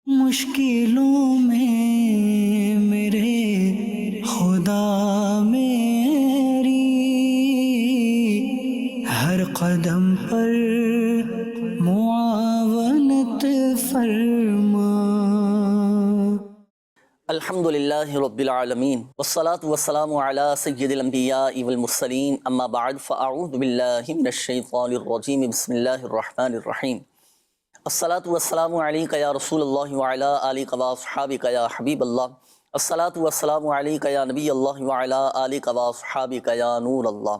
مشکلوں میں میرے خدا میری ہر قدم پر معاونت فرما۔ الحمدللہ رب العالمین والصلاة والسلام علی سید الانبیاء والمرسلین، اما بعد فاعوذ باللہ من الشیطان الرجیم، بسم اللہ الرحمن الرحیم۔ الصلاة والسلام علیکہ یا رسول اللہ وعلی آلکہ واصحابکہ یا حبیب اللہ، الصلاة والسلام علیکہ یا نبی اللہ وعلی آلکہ واصحابکہ یا نور اللہ۔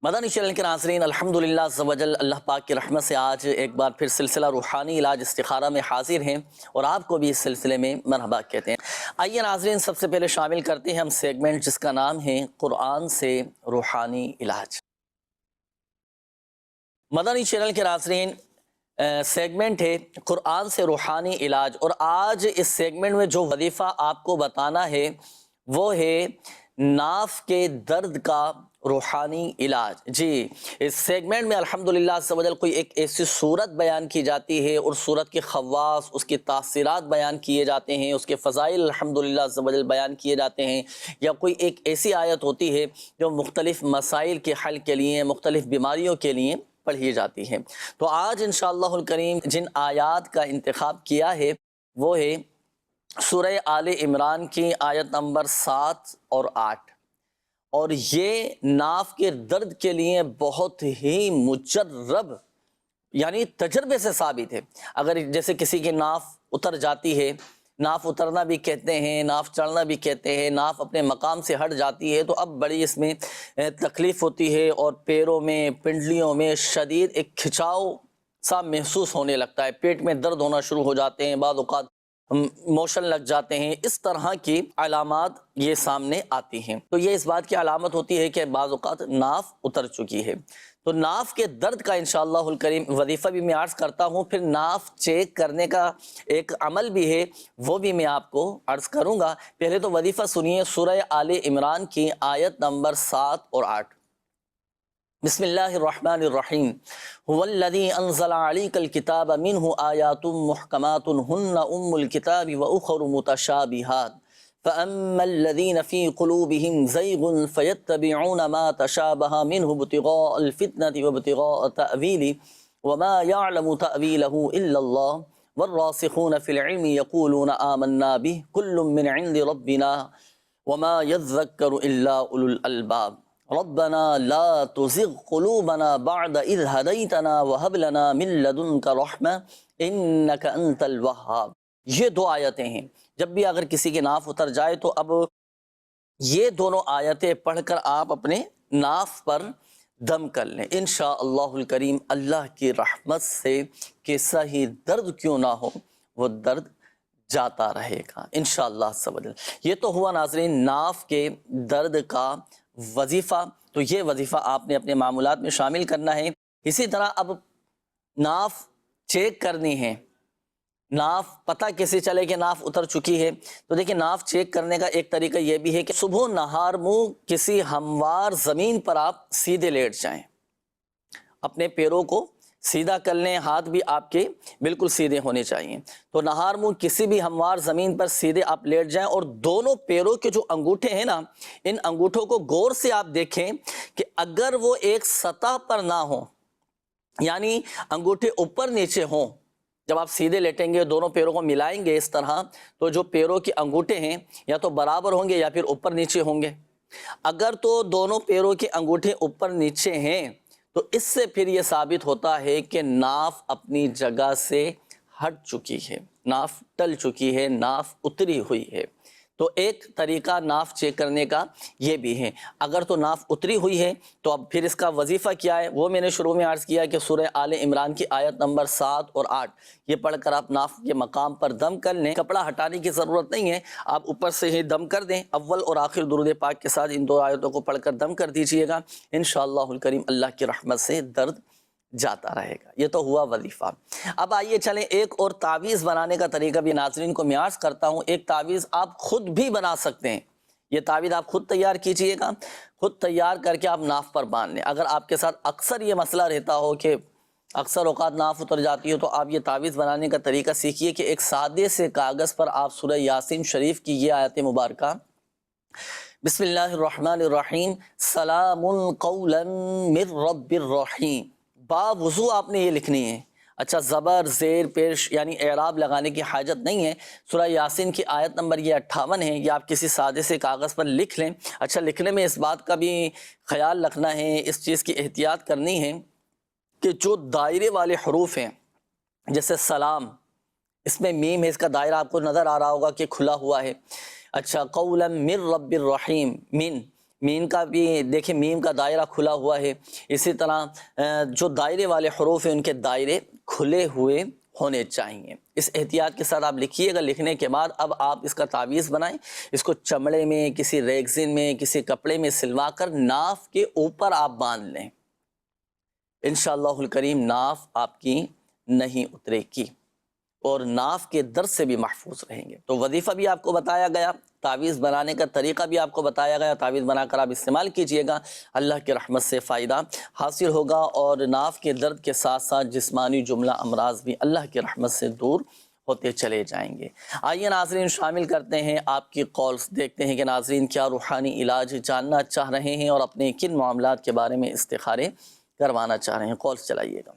مدنی چینل کے ناظرین، الحمدللہ عز و جل اللہ پاک کی رحمت سے آج ایک بار پھر سلسلہ روحانی علاج استخارہ میں حاضر ہیں اور آپ کو بھی اس سلسلے میں مرحبا کہتے ہیں۔ آئیے ناظرین، سب سے پہلے شامل کرتے ہیں ہم سیگمنٹ جس کا نام ہے قرآن سے روحانی علاج۔ مدنی چینل کے ناظرین، سیگمنٹ ہے قرآن سے روحانی علاج، اور آج اس سیگمنٹ میں جو وظیفہ آپ کو بتانا ہے وہ ہے ناف کے درد کا روحانی علاج۔ جی، اس سیگمنٹ میں الحمدللہ عز و جل کوئی ایک ایسی صورت بیان کی جاتی ہے اور صورت کے خواص، اس کی تاثیرات بیان کیے جاتے ہیں، اس کے فضائل الحمدللہ عز و جل بیان کیے جاتے ہیں، یا کوئی ایک ایسی آیت ہوتی ہے جو مختلف مسائل کے حل کے لیے، مختلف بیماریوں کے لیے پڑھی جاتی ہے۔ تو آج انشاءاللہ الکریم جن آیات کا انتخاب کیا ہے وہ ہے سورہ آل عمران کی آیت نمبر 7 اور 8، اور یہ ناف کے درد کے لیے بہت ہی مجرب یعنی تجربے سے ثابت ہے۔ اگر جیسے کسی کی ناف اتر جاتی ہے، ناف اترنا بھی کہتے ہیں، ناف چڑھنا بھی کہتے ہیں، ناف اپنے مقام سے ہٹ جاتی ہے تو اب بڑی اس میں تکلیف ہوتی ہے، اور پیروں میں، پنڈلیوں میں شدید ایک کھچاؤ سا محسوس ہونے لگتا ہے، پیٹ میں درد ہونا شروع ہو جاتے ہیں، بعض اوقات موشن لگ جاتے ہیں، اس طرح کی علامات یہ سامنے آتی ہیں۔ تو یہ اس بات کی علامت ہوتی ہے کہ بعض اوقات ناف اتر چکی ہے۔ تو ناف کے درد کا انشاءاللہ الکریم وظیفہ بھی میں عرض کرتا ہوں، پھر ناف چیک کرنے کا ایک عمل بھی ہے وہ بھی میں آپ کو عرض کروں گا۔ پہلے تو وظیفہ سنیے سورہ آل عمران کی آیت نمبر 7 اور 8۔ بسم اللہ الرحمن الرحیم۔ هو الذی انزل علیک الکتاب منہ آیات محکمات ہن ام الکتاب واخر متشابہات، فاما الذین فی قلوبہم زیغ فیتبعون ما تشابہ منہ ابتغاء الفتنة وابتغاء تأویلہ وما یعلم تأویلہ الا اللہ والراسخون فی العلم یقولون آمنا بہ کل من عند ربنا وما یذکر الا اولو الالباب ربنا لا تزغ قلوبنا بعد اذ ہدیتنا وہب لنا من لدنک رحمہ انک انت الوہاب۔ یہ دو آیتیں ہیں، جب بھی اگر کسی کی ناف اتر جائے تو اب یہ دونوں آیتیں پڑھ کر آپ اپنے ناف پر دم کر لیں، انشاءاللہ الکریم اللہ کی رحمت سے کیسا ہی درد کیوں نہ ہو وہ درد جاتا رہے گا انشاءاللہ عز و جل۔ یہ تو ہوا ناظرین ناف کے درد کا وظیفہ، تو یہ وظیفہ آپ نے اپنے معمولات میں شامل کرنا ہے۔ اسی طرح اب ناف چیک کرنی ہے، ناف پتہ کیسے چلے کہ ناف اتر چکی ہے؟ تو دیکھیں ناف چیک کرنے کا ایک طریقہ یہ بھی ہے کہ صبح نہار منہ کسی ہموار زمین پر آپ سیدھے لیٹ جائیں، اپنے پیروں کو سیدھا کر لیں، ہاتھ بھی آپ کے بالکل سیدھے ہونے چاہیے۔ تو نہار منہ کسی بھی ہموار زمین پر سیدھے آپ لیٹ جائیں، اور دونوں پیروں کے جو انگوٹھے ہیں نا، ان انگوٹھوں کو غور سے آپ دیکھیں کہ اگر وہ ایک سطح پر نہ ہوں، یعنی انگوٹھے اوپر نیچے ہوں، جب آپ سیدھے لیٹیں گے دونوں پیروں کو ملائیں گے اس طرح، تو جو پیروں کے انگوٹھے ہیں یا تو برابر ہوں گے یا پھر اوپر نیچے ہوں گے۔ اگر تو دونوں پیروں کے انگوٹھے اوپر نیچے ہیں تو اس سے پھر یہ ثابت ہوتا ہے کہ ناف اپنی جگہ سے ہٹ چکی ہے، ناف ٹل چکی ہے، ناف اتری ہوئی ہے۔ تو ایک طریقہ ناف چیک کرنے کا یہ بھی ہے۔ اگر تو ناف اتری ہوئی ہے تو اب پھر اس کا وظیفہ کیا ہے وہ میں نے شروع میں عرض کیا کہ سورہ آل عمران کی آیت نمبر 7 اور 8 یہ پڑھ کر آپ ناف کے مقام پر دم کر لیں، کپڑا ہٹانے کی ضرورت نہیں ہے، آپ اوپر سے ہی دم کر دیں، اول اور آخر درود پاک کے ساتھ ان دو آیتوں کو پڑھ کر دم کر دیجئے گا، انشاءاللہ الکریم اللہ کی رحمت سے درد جاتا رہے گا۔ یہ تو ہوا وظیفہ۔ اب آئیے چلیں ایک اور تعویذ بنانے کا طریقہ بھی ناظرین کو میں عرض کرتا ہوں۔ ایک تعویذ آپ خود بھی بنا سکتے ہیں، یہ تعویذ آپ خود تیار کیجئے گا، خود تیار کر کے آپ ناف پر باندھ لیں۔ اگر آپ کے ساتھ اکثر یہ مسئلہ رہتا ہو کہ اکثر اوقات ناف اتر جاتی ہو تو آپ یہ تعویذ بنانے کا طریقہ سیکھیے کہ ایک سادے سے کاغذ پر آپ سورہ یاسین شریف کی یہ آیت مبارکہ بسم اللہ الرحمن الرحیم سلام قولا من رب الرحیم با وضو آپ نے یہ لکھنی ہے. اچھا زبر زیر پیش یعنی اعراب لگانے کی حاجت نہیں ہے. سورہ یاسین کی آیت نمبر یہ 58 ہے. یہ آپ کسی سادے سے کاغذ پر لکھ لیں. اچھا لکھنے میں اس بات کا بھی خیال رکھنا ہے, اس چیز کی احتیاط کرنی ہے کہ جو دائرے والے حروف ہیں جیسے سلام, اس میں میم ہے, اس کا دائرہ آپ کو نظر آ رہا ہوگا کہ کھلا ہوا ہے. اچھا قولا من رب الرحیم, مین کا بھی دیکھیں میم کا دائرہ کھلا ہوا ہے. اسی طرح جو دائرے والے حروف ہیں ان کے دائرے کھلے ہوئے ہونے چاہیے. اس احتیاط کے ساتھ آپ لکھیے گا. لکھنے کے بعد اب آپ اس کا تعویذ بنائیں. اس کو چمڑے میں, کسی ریگزین میں, کسی کپڑے میں سلوا کر ناف کے اوپر آپ باندھ لیں. انشاءاللہ الکریم ناف آپ کی نہیں اترے گی اور ناف کے درد سے بھی محفوظ رہیں گے. تو وظیفہ بھی آپ کو بتایا گیا, تعویذ بنانے کا طریقہ بھی آپ کو بتایا گیا. تعویذ بنا کر آپ استعمال کیجئے گا, اللہ کی رحمت سے فائدہ حاصل ہوگا اور ناف کے درد کے ساتھ ساتھ جسمانی جملہ امراض بھی اللہ کی رحمت سے دور ہوتے چلے جائیں گے. آئیے ناظرین شامل کرتے ہیں آپ کی کالز. دیکھتے ہیں کہ ناظرین کیا روحانی علاج جاننا چاہ رہے ہیں اور اپنے کن معاملات کے بارے میں استخارے کروانا چاہ رہے ہیں. کالز چلائیے گا.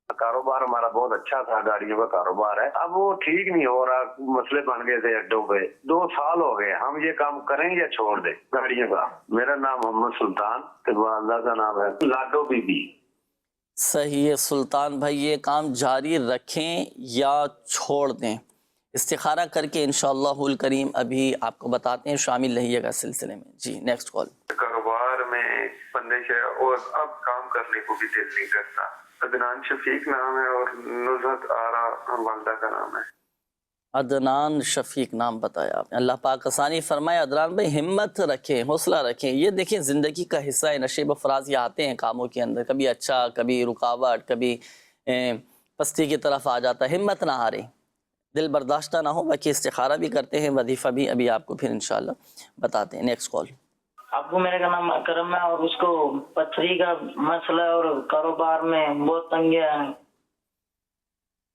کاروبار ہمارا بہت اچھا تھا, گاڑیوں کا کاروبار ہے, اب وہ ٹھیک نہیں ہو رہا, مسئلے بن گئے تھے اڈوں پہ. 2 سال ہو گئے, ہم یہ کام کریں یا چھوڑ دیں گاڑیوں کا؟ میرا نام محمد سلطان, والدہ کا نام ہے لاڈو بی بی. صحیح ہے سلطان بھائی, یہ کام جاری رکھیں یا چھوڑ دیں, استخارہ کر کے انشاءاللہ الکریم ابھی آپ کو بتاتے ہیں. شامل رہیے گا سلسلے میں. جی نیکسٹ کال. کاروبار میں بندش ہے اور اب کام کرنے کو بھی دل نہیں کرتا. عدنان شفیق نام ہے اور نزہت آرا والدہ کا نام ہے. عدنان شفیق نام بتایا آپ نے. اللہ پاک آسانی فرمائے. عدنان بھائی ہمت رکھیں, حوصلہ رکھیں. یہ دیکھیں زندگی کا حصہ ہے, نشیب افراز یہ آتے ہیں کاموں کے اندر, کبھی اچھا, کبھی رکاوٹ, کبھی پستی کی طرف آ جاتا ہے. ہمت نہ ہاریں, دل برداشتہ نہ ہو. باقی استخارہ بھی کرتے ہیں, وظیفہ بھی ابھی آپ کو پھر انشاءاللہ بتاتے ہیں. Next call. ابو میرے کا نام اکرم ہے اور اس کو پتھری کا مسئلہ اور کاروبار میں بہت تنگیاں ہیں.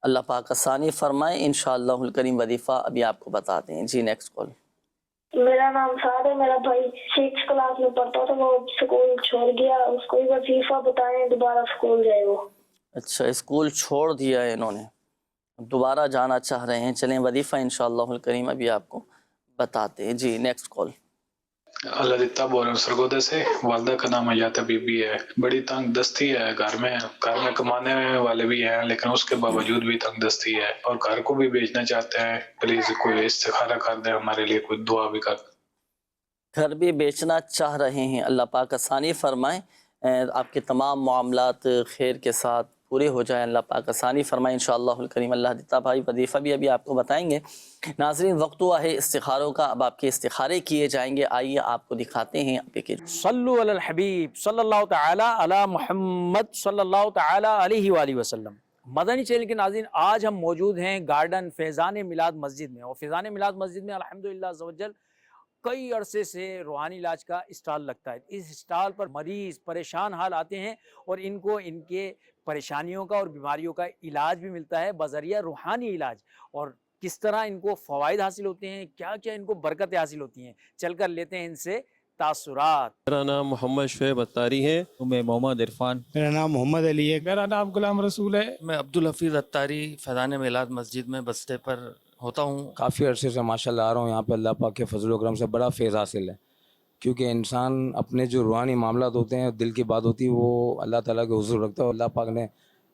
اللہ پاک آسانی فرمائے. انشاءاللہ الکریم وظیفہ ابھی آپ کو بتاتے ہیں. جی نیکسٹ کال. میرا نام سعد ہے, میرا بھائی 6 کلاس میں پڑھتا تھا, وہ اسکول چھوڑ گیا, اس کو وظیفہ بتائیں دوبارہ اسکول جائے وہ. اچھا اسکول چھوڑ دیا ہے انہوں نے, دوبارہ جانا چاہ رہے ہیں. چلیں وظیفہ انشاءاللہ الکریم ابھی آپ کو بتاتے ہیں. جی نیکسٹ کال. اللہ دیتا بول رہا ہوں سرگودے سے. والدہ کا نام حیات بی بی ہے. بڑی تنگ دستی ہے گھر میں کمانے والے بھی ہیں لیکن اس کے باوجود بھی تنگ دستی ہے اور گھر کو بھی بیچنا چاہتے ہیں. پلیز کوئی استخارہ کر دیں ہمارے لیے, کوئی دعا بھی کر دیں. گھر بھی بیچنا چاہ رہے ہیں, اللہ پاک آسانی فرمائیں. آپ کے تمام معاملات خیر کے ساتھ پورے ہو جائیں, اللہ پاک آسانی فرمائیں انشاءاللہ الکریم. اللہ دیتا بھائی وظیفہ بھی ابھی آپ کو بتائیں گے. ناظرین وقت ہوا ہے استخاروں کا, اب آپ کے استخارے کیے جائیں گے. آئیے آپ کو دکھاتے ہیں. صلو علی الحبیب صلی اللہ تعالی علی محمد صلی اللہ تعالی علیہ وآلہ وسلم. مدنی چینل کے ناظرین, آج ہم موجود ہیں گارڈن فیضان میلاد مسجد میں, اور فیضان میلاد مسجد میں الحمدللہ عزوجل کئی عرصے سے روحانی علاج کا اسٹال لگتا ہے. اس اسٹال پر مریض پریشان حال آتے ہیں اور ان کو ان کے پریشانیوں کا اور بیماریوں کا علاج بھی ملتا ہے بذریعہ روحانی علاج. اور کس طرح ان کو فوائد حاصل ہوتے ہیں, کیا کیا ان کو برکتیں حاصل ہوتی ہیں, چل کر لیتے ہیں ان سے تاثرات. میرا نام محمد شعیب اتاری ہے. میں محمد عرفان. میرا نام محمد علی ہے. میرا نام غلام رسول ہے. میں عبدالحفیظ اتاری فیضان میلاد مسجد میں بستے پر ہوتا ہوں. کافی عرصے سے ماشاءاللہ آ رہا ہوں یہاں پہ. اللہ پاک کے فضل و کرم سے بڑا فیض حاصل ہے, کیونکہ انسان اپنے جو روحانی معاملات ہوتے ہیں, دل کی بات ہوتی ہے, وہ اللہ تعالیٰ کے حضور رکھتا ہے. اللہ پاک نے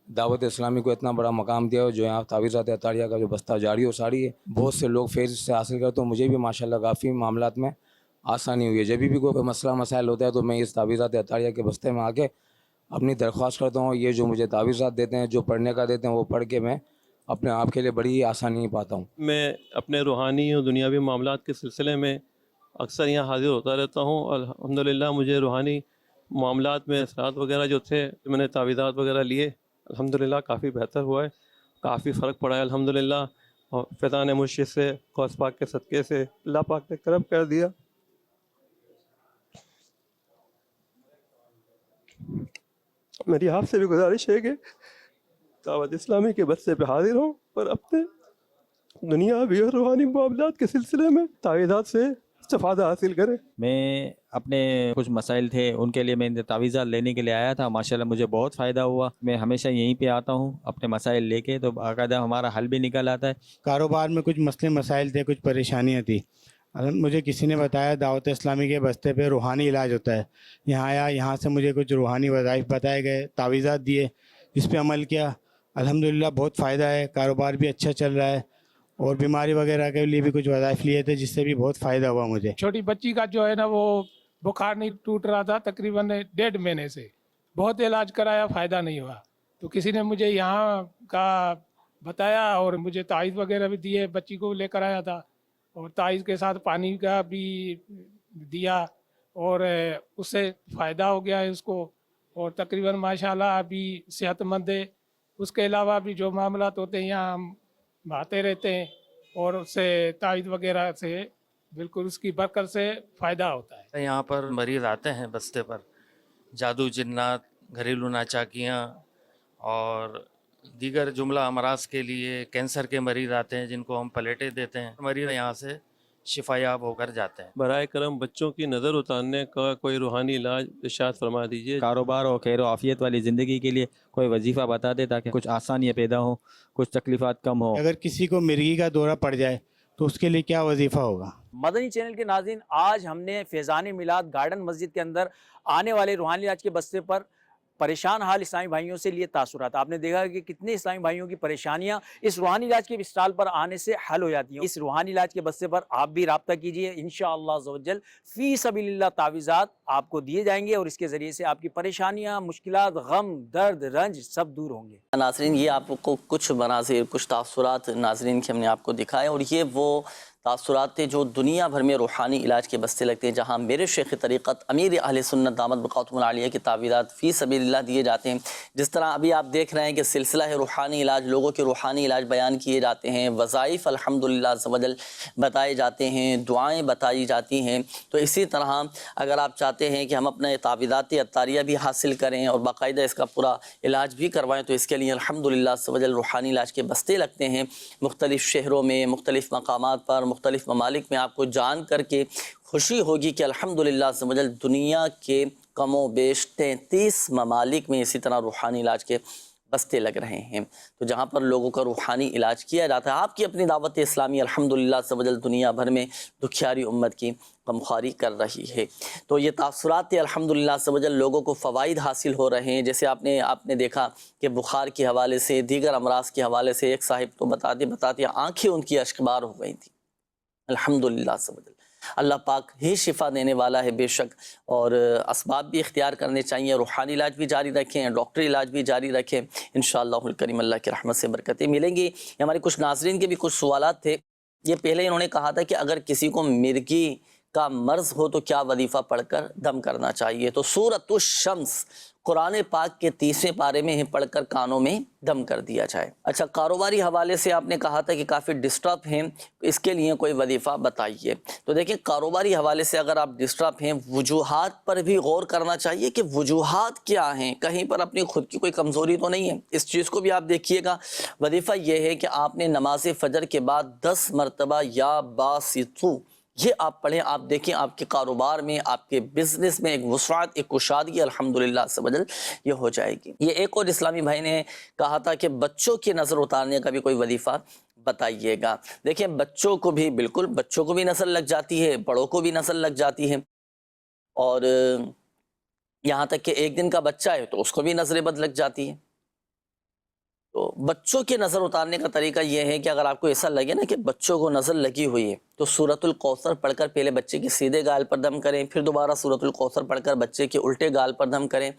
دعوت اسلامی کو اتنا بڑا مقام دیا ہے, جو یہاں تعویذات عطاریہ کا جو بستہ جاری و ساری ہے, بہت سے لوگ فیض سے حاصل کرتے ہیں. مجھے بھی ماشاءاللہ کافی معاملات میں آسانی ہوئی ہے. جب بھی کوئی مسئلہ مسائل ہوتا ہے تو میں اس تعویذات عطاریہ کے بستے میں آ کے اپنی درخواست کرتا ہوں. یہ جو مجھے تعویذات دیتے ہیں, جو پڑھنے کا دیتے ہیں, وہ پڑھ کے میں اپنے آپ کے لیے بڑی آسانی پاتا ہوں. میں اپنے روحانی اور دنیاوی معاملات کے سلسلے میں اکثر یہاں حاضر ہوتا رہتا ہوں. الحمدللہ مجھے روحانی معاملات میں اثرات وغیرہ جو تھے, میں نے تعویذات وغیرہ لیے, الحمدللہ کافی بہتر ہوا ہے, کافی فرق پڑا ہے الحمدللہ. اور فیضان مرشد سے, غوث پاک کے صدقے سے اللہ پاک نے کرم کر دیا. میری آپ سے بھی گزارش ہے کہ دعوت اسلامی کے برسے پہ حاضر ہوں اور اپنے دنیاوی اور روحانی معاملات کے سلسلے میں تعویذات سے استفادہ حاصل کریں۔ میں اپنے کچھ مسائل تھے ان کے لیے میں تعویذات لینے کے لیے آیا تھا، ماشاءاللہ مجھے بہت فائدہ ہوا۔ میں ہمیشہ یہیں پہ آتا ہوں اپنے مسائل لے کے، تو باقاعدہ ہمارا حل بھی نکل آتا ہے۔ کاروبار میں کچھ مسئلے مسائل تھے، کچھ پریشانیاں تھیں، مجھے کسی نے بتایا دعوت اسلامی کے بستے پہ روحانی علاج ہوتا ہے۔ یہاں آیا، یہاں سے مجھے کچھ روحانی وظائف بتائے گئے، تعویذات دیے، جس پہ عمل کیا، الحمدللہ بہت فائدہ ہے، کاروبار بھی اچھا چل رہا ہے، اور بیماری وغیرہ کے لیے بھی کچھ وظائف لیے تھے جس سے بھی بہت فائدہ ہوا مجھے۔ چھوٹی بچی کا جو ہے نا وہ بخار نہیں ٹوٹ رہا تھا تقریباً 1.5 مہینے سے، بہت علاج کرایا، فائدہ نہیں ہوا، تو کسی نے مجھے یہاں کا بتایا اور مجھے تعویذ وغیرہ بھی دیے، بچی کو لے کر آیا تھا اور تعویذ کے ساتھ پانی کا بھی دیا اور اس سے فائدہ ہو گیا ہے اس کو، اور تقریباً ماشاءاللہ ابھی صحت مند ہے۔ اس کے علاوہ بھی جو معاملات ہوتے ہیں یہاں ہم آتے رہتے ہیں اور اس سے تعویذ وغیرہ سے بالکل اس کی برکت سے فائدہ ہوتا ہے۔ یہاں پر مریض آتے ہیں بستے پر، جادو، جنات، گھریلو ناچاکیاں اور دیگر جملہ امراض کے لیے، کینسر کے مریض آتے ہیں جن کو ہم پلیٹیں دیتے ہیں، مریض یہاں سے شفا یاب ہو کر جاتے ہیں۔ برائے کرم بچوں کی نظر اتارنے کا کوئی روحانی علاج ارشاد فرما دیجیے۔ کاروبار اور خیر و عافیت والی زندگی کے لیے کوئی وظیفہ بتا دے تاکہ کچھ آسانیاں پیدا ہوں، کچھ تکلیفات کم ہوں۔ اگر کسی کو مرگی کا دورہ پڑ جائے تو اس کے لیے کیا وظیفہ ہوگا؟ مدنی چینل کے ناظرین، آج ہم نے فیضان میلاد گارڈن مسجد کے اندر آنے والے روحانی علاج کے بستے پر پریشان حال اسلامی بھائیوں سے لیے تاثرات۔ آپ نے دیکھا کہ کتنے اسلامی بھائیوں کی پریشانیاں اس روحانی علاج کے اسٹال پر آنے سے حل ہو جاتی ہیں۔ اس روحانی علاج کے بستے پر آپ بھی رابطہ کیجئے، انشاءاللہ عز و جل فی سبیل اللہ تعویذات آپ کو دیے جائیں گے اور اس کے ذریعے سے آپ کی پریشانیاں، مشکلات، غم، درد، رنج سب دور ہوں گے۔ ناظرین، یہ آپ کو کچھ مناظر، کچھ تاثرات ناظرین کے ہم نے آپ کو دکھائے، اور یہ وہ تاثرات تھے جو دنیا بھر میں روحانی علاج کے بستے لگتے ہیں، جہاں میرے شیخ طریقت امیر اہل سنت دامت بقاتم العالیہ کی تعویذات فی سبیل اللہ دیے جاتے ہیں۔ جس طرح ابھی آپ دیکھ رہے ہیں کہ سلسلہ ہے روحانی علاج، لوگوں کے روحانی علاج بیان کیے جاتے ہیں، وظائف الحمدللہ عز و جل بتائے جاتے ہیں، دعائیں بتائی جاتی ہیں۔ تو اسی طرح اگر آپ چاہتے ہیں کہ ہم اپنے تعویذات عطاریہ بھی حاصل کریں اور باقاعدہ اس کا پورا علاج بھی کروائیں، تو اس کے لیے الحمدللہ عز و جل روحانی علاج کے بستے لگتے ہیں مختلف شہروں میں، مختلف مقامات پر، مختلف ممالک میں۔ آپ کو جان کر کے خوشی ہوگی کہ الحمدللہ عز و جل دنیا کے کم و بیش 33 ممالک میں اسی طرح روحانی علاج کے بستے لگ رہے ہیں، تو جہاں پر لوگوں کا روحانی علاج کیا جاتا ہے۔ آپ کی اپنی دعوت اسلامی الحمدللہ عز و جل دنیا بھر میں دکھیاری امت کی غمخواری کر رہی ہے۔ تو یہ تاثرات الحمدللہ عز و جل لوگوں کو فوائد حاصل ہو رہے ہیں۔ جیسے آپ نے دیکھا کہ بخار کے حوالے سے، دیگر امراض کے حوالے سے، ایک صاحب تو بتاتے آنکھیں ان کی اشکبار ہو گئی تھیں۔ الحمدللہ عز و جل اللہ پاک ہی شفا دینے والا ہے بے شک، اور اسباب بھی اختیار کرنے چاہیے، روحانی علاج بھی جاری رکھیں، ڈاکٹری علاج بھی جاری رکھیں، انشاءاللہ الکریم اللہ کی رحمت سے برکتیں ملیں گی۔ یہ ہمارے کچھ ناظرین کے بھی کچھ سوالات تھے۔ یہ پہلے انہوں نے کہا تھا کہ اگر کسی کو مرگی کا مرض ہو تو کیا وظیفہ پڑھ کر دم کرنا چاہیے، تو سورۃ الشمس قرآن پاک کے 30ویں پارے میں پڑھ کر کانوں میں دم کر دیا جائے۔ اچھا، کاروباری حوالے سے آپ نے کہا تھا کہ کافی ڈسٹرب ہیں، اس کے لیے کوئی وظیفہ بتائیے۔ تو دیکھیں، کاروباری حوالے سے اگر آپ ڈسٹرب ہیں، وجوہات پر بھی غور کرنا چاہیے کہ وجوہات کیا ہیں، کہیں پر اپنی خود کی کوئی کمزوری تو نہیں ہے، اس چیز کو بھی آپ دیکھیے گا۔ وظیفہ یہ ہے کہ آپ نے نماز فجر کے بعد 10 مرتبہ یا باسطو یہ آپ پڑھیں، آپ دیکھیں آپ کے کاروبار میں، آپ کے بزنس میں ایک وسعت، ایک کشادگی الحمدللہ عز و جل یہ ہو جائے گی۔ یہ ایک اور اسلامی بھائی نے کہا تھا کہ بچوں کی نظر اتارنے کا بھی کوئی وظیفہ بتائیے گا۔ دیکھیں، بچوں کو بھی بالکل، بچوں کو بھی نظر لگ جاتی ہے، بڑوں کو بھی نظر لگ جاتی ہے، اور یہاں تک کہ ایک دن کا بچہ ہے تو اس کو بھی نظر بد لگ جاتی ہے۔ تو بچوں کے نظر اتارنے کا طریقہ یہ ہے کہ اگر آپ کو ایسا لگے نا کہ بچوں کو نظر لگی ہوئی ہے، تو سورۃ الکوثر پڑھ کر پہلے بچے کے سیدھے گال پر دم کریں، پھر دوبارہ سورۃ الکوثر پڑھ کر بچے کے الٹے گال پر دم کریں،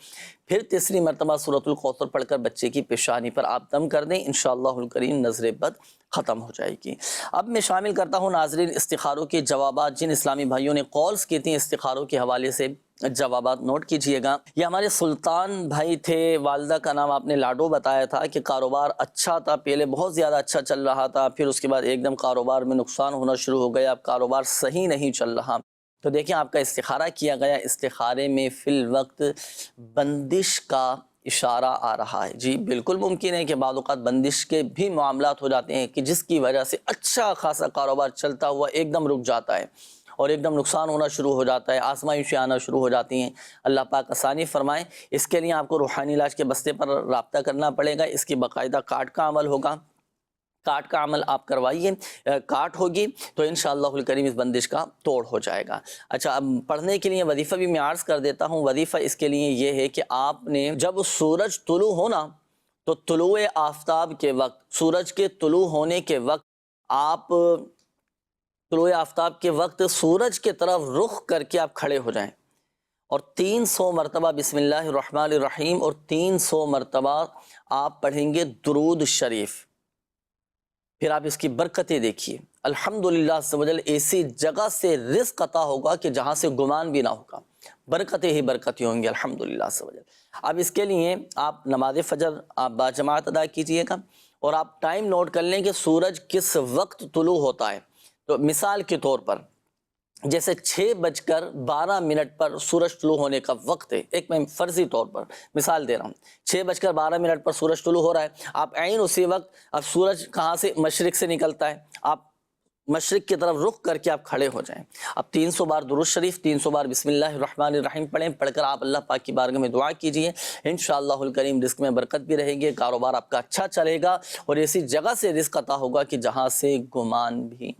پھر تیسری مرتبہ سورۃ الکوثر پڑھ کر بچے کی پیشانی پر آپ دم کر دیں، انشاءاللہ الکریم نظر بد ختم ہو جائے گی۔ اب میں شامل کرتا ہوں ناظرین استخاروں کے جوابات، جن اسلامی بھائیوں نے کالز کی تھیں استخاروں کے حوالے سے جوابات نوٹ کیجئے گا۔ یہ ہمارے سلطان بھائی تھے، والدہ کا نام آپ نے لاڈو بتایا تھا کہ کاروبار اچھا تھا، پہلے بہت زیادہ اچھا چل رہا تھا، پھر اس کے بعد ایک دم کاروبار میں نقصان ہونا شروع ہو گیا، اب کاروبار صحیح نہیں چل رہا۔ تو دیکھیں، آپ کا استخارہ کیا گیا، استخارے میں فی الوقت بندش کا اشارہ آ رہا ہے. جی بالکل ممکن ہے کہ بعض اوقات بندش کے بھی معاملات ہو جاتے ہیں کہ جس کی وجہ سے اچھا خاصا کاروبار چلتا ہوا ایک دم رک جاتا ہے اور ایک دم نقصان ہونا شروع ہو جاتا ہے، آزمائشیں آنا شروع ہو جاتی ہیں. اللہ پاک آسانی فرمائے. اس کے لیے آپ کو روحانی علاج کے بستے پر رابطہ کرنا پڑے گا. اس کی باقاعدہ کارڈ کا عمل ہوگا. کاٹ کا عمل آپ کروائیے، کاٹ ہوگی تو انشاءاللہ الکریم اس بندش کا توڑ ہو جائے گا. اچھا اب پڑھنے کے لیے وظیفہ بھی میں عرض کر دیتا ہوں. وظیفہ اس کے لیے یہ ہے کہ آپ نے جب سورج طلوع ہونا تو طلوع آفتاب کے وقت، سورج کے طلوع ہونے کے وقت آپ طلوع آفتاب کے وقت سورج کے طرف رخ کر کے آپ کھڑے ہو جائیں اور 300 مرتبہ بسم اللہ الرحمن الرحیم اور 300 مرتبہ آپ پڑھیں گے درود شریف. پھر آپ اس کی برکتیں دیکھیے. الحمدللہ عز و جل ایسی جگہ سے رزق عطا ہوگا کہ جہاں سے گمان بھی نہ ہوگا. برکتیں ہی برکتیں ہوں گی الحمدللہ عز و جل. اب اس کے لیے آپ نماز فجر آپ باجماعت ادا کیجئے گا اور آپ ٹائم نوٹ کر لیں کہ سورج کس وقت طلوع ہوتا ہے. تو مثال کے طور پر جیسے 6:12 پر سورج طلوع ہونے کا وقت ہے، ایک میں فرضی طور پر مثال دے رہا ہوں، 6:12 پر سورج طلوع ہو رہا ہے. آپ عین اسی وقت، اب سورج کہاں سے؟ مشرق سے نکلتا ہے. آپ مشرق کی طرف رخ کر کے آپ کھڑے ہو جائیں. اب 300 بار درود شریف، 300 بار بسم اللہ الرحمن الرحیم پڑھیں. پڑھ کر آپ اللہ پاک کی بارگاہ میں دعا کیجئے. انشاءاللہ الکریم رزق میں برکت بھی رہے گی، کاروبار آپ کا اچھا چلے گا اور ایسی جگہ سے رزق عطا ہوگا کہ جہاں سے گمان بھی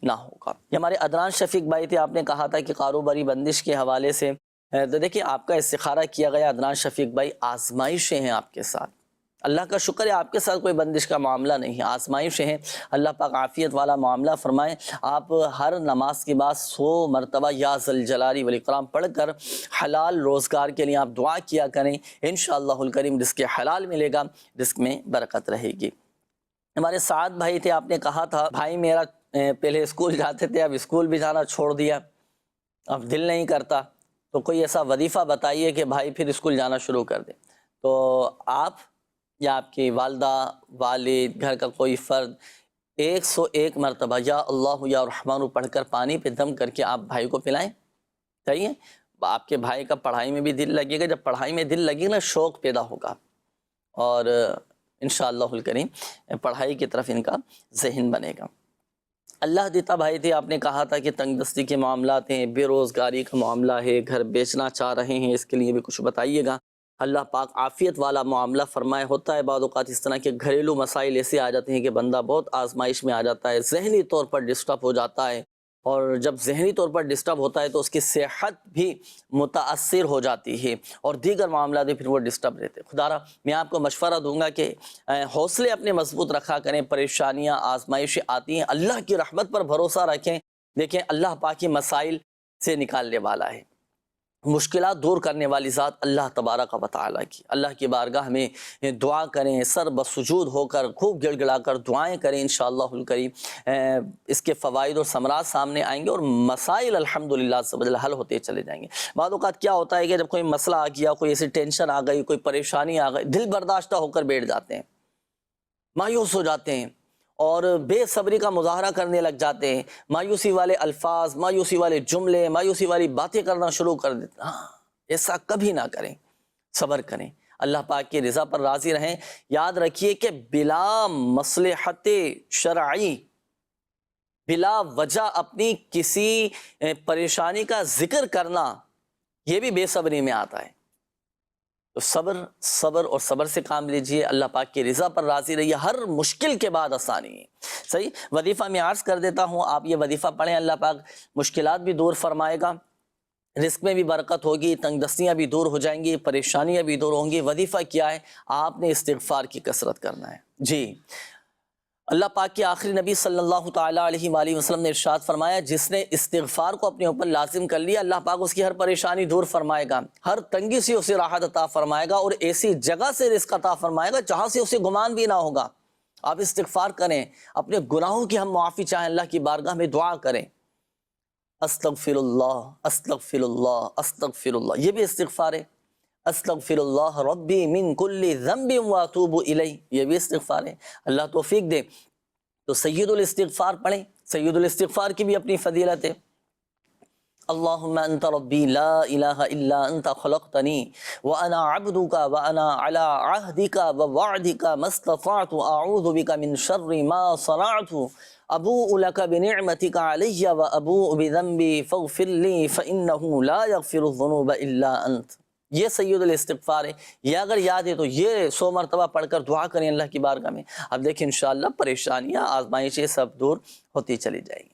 نہ ہوگا. یہ ہمارے عدنان شفیق بھائی تھے، آپ نے کہا تھا کہ کاروباری بندش کے حوالے سے تو دیکھیں آپ کا استخارہ کیا گیا. عدنان شفیق بھائی آزمائشیں ہیں آپ کے ساتھ. اللہ کا شکر ہے آپ کے ساتھ کوئی بندش کا معاملہ نہیں ہے، آزمائشیں ہیں. اللہ پاک عافیت والا معاملہ فرمائے. آپ ہر نماز کے بعد 100 مرتبہ یا ذوالجلال والاکرام پڑھ کر حلال روزگار کے لیے آپ دعا کیا کریں. انشاءاللہ الکریم رزق حلال ملے گا، رزق میں برکت رہے گی. ہمارے سعد بھائی تھے، آپ نے کہا تھا بھائی میرا پہلے اسکول جاتے تھے، اب اسکول بھی جانا چھوڑ دیا، اب دل نہیں کرتا، تو کوئی ایسا وظیفہ بتائیے کہ بھائی پھر اسکول جانا شروع کر دے. تو آپ یا آپ کی والدہ، والد، گھر کا کوئی فرد 101 مرتبہ یا اللہ یا رحمان پڑھ کر پانی پہ دم کر کے آپ بھائی کو پلائیں. صحیح ہے؟ آپ کے بھائی کا پڑھائی میں بھی دل لگے گا. جب پڑھائی میں دل لگے گا نا، شوق پیدا ہوگا اور انشاءاللہ الکریم پڑھائی کی طرف ان کا ذہن بنے گا. اللہ دیتا بھائی تھے، آپ نے کہا تھا کہ تنگ دستی کے معاملات ہیں، بے روزگاری کا معاملہ ہے، گھر بیچنا چاہ رہے ہیں، اس کے لیے بھی کچھ بتائیے گا. اللہ پاک عافیت والا معاملہ فرمائے. ہوتا ہے بعض اوقات اس طرح کے گھریلو مسائل ایسے آ جاتے ہیں کہ بندہ بہت آزمائش میں آ جاتا ہے، ذہنی طور پر ڈسٹرب ہو جاتا ہے، اور جب ذہنی طور پر ڈسٹرب ہوتا ہے تو اس کی صحت بھی متاثر ہو جاتی ہے اور دیگر معاملات بھی پھر وہ ڈسٹرب رہتے ہیں. خدا را میں آپ کو مشورہ دوں گا کہ حوصلے اپنے مضبوط رکھا کریں. پریشانیاں، آزمائشیں آتی ہیں، اللہ کی رحمت پر بھروسہ رکھیں. دیکھیں اللہ پاک کی مسائل سے نکالنے والا ہے، مشکلات دور کرنے والی ذات اللہ تبارک و تعالیٰ کی. اللہ کی بارگاہ میں دعا کریں، سر بسجود ہو کر خوب گڑ گڑا کر دعائیں کریں. انشاءاللہ الکریم اس کے فوائد اور ثمرات سامنے آئیں گے اور مسائل الحمدللہ عز و جل حل ہوتے چلے جائیں گے. بعض اوقات کیا ہوتا ہے کہ جب کوئی مسئلہ آ گیا، کوئی ایسی ٹینشن آ گئی، کوئی پریشانی آ گئی، دل برداشتہ ہو کر بیٹھ جاتے ہیں، مایوس ہو جاتے ہیں اور بے صبری کا مظاہرہ کرنے لگ جاتے ہیں. مایوسی والے الفاظ، مایوسی والے جملے، مایوسی والی باتیں کرنا شروع کر دیتے ہیں. ایسا کبھی نہ کریں، صبر کریں، اللہ پاک کی رضا پر راضی رہیں. یاد رکھیے کہ بلا مصلحت شرعی، بلا وجہ اپنی کسی پریشانی کا ذکر کرنا، یہ بھی بے صبری میں آتا ہے. تو صبر اور صبر سے کام لیجئے. اللہ پاک کی رضا پر راضی رہیے. ہر مشکل کے بعد آسانی ہے. صحیح. وظیفہ میں عرض کر دیتا ہوں، آپ یہ وظیفہ پڑھیں، اللہ پاک مشکلات بھی دور فرمائے گا، رزق میں بھی برکت ہوگی، تنگ دستیاں بھی دور ہو جائیں گی، پریشانیاں بھی دور ہوں گی. وظیفہ کیا ہے؟ آپ نے استغفار کی کثرت کرنا ہے. جی اللہ پاک کے آخری نبی صلی اللہ تعالیٰ علیہ وآلہ وسلم نے ارشاد فرمایا، جس نے استغفار کو اپنے اوپر لازم کر لیا، اللہ پاک اس کی ہر پریشانی دور فرمائے گا، ہر تنگی سے اسے راحت عطا فرمائے گا اور ایسی جگہ سے رزق عطا فرمائے گا جہاں سے اسے گمان بھی نہ ہوگا. آپ استغفار کریں، اپنے گناہوں کی ہم معافی چاہیں، اللہ کی بارگاہ میں دعا کریں. استغفر اللہ، استغفر اللہ، استغفر اللہ، یہ بھی استغفار ہے. استغفر اللہ ربی من کل ذنب واتوب الیہ، یہ بھی استغفار ہے. اللہ توفیق دے تو سید الاستغفار پڑھیں. سید الاستغفار کی بھی اپنی فضیلت ہے. اللهم انت ربي لا اله الا انت خلقتني وانا عبدك وانا على عهدك ووعدك ما استطعت اعوذ بك من شر ما صنعت ابوء لك بنعمتك علي وابوء بذنبي فاغفر لي فانه لا يغفر الذنوب الا انت. یہ سید الاستغفار ہے. یہ اگر یاد ہے تو یہ 100 مرتبہ پڑھ کر دعا کریں اللہ کی بارگاہ میں. اب دیکھیں انشاءاللہ پریشانیاں آزمائشیں سب دور ہوتی چلی جائیں گی.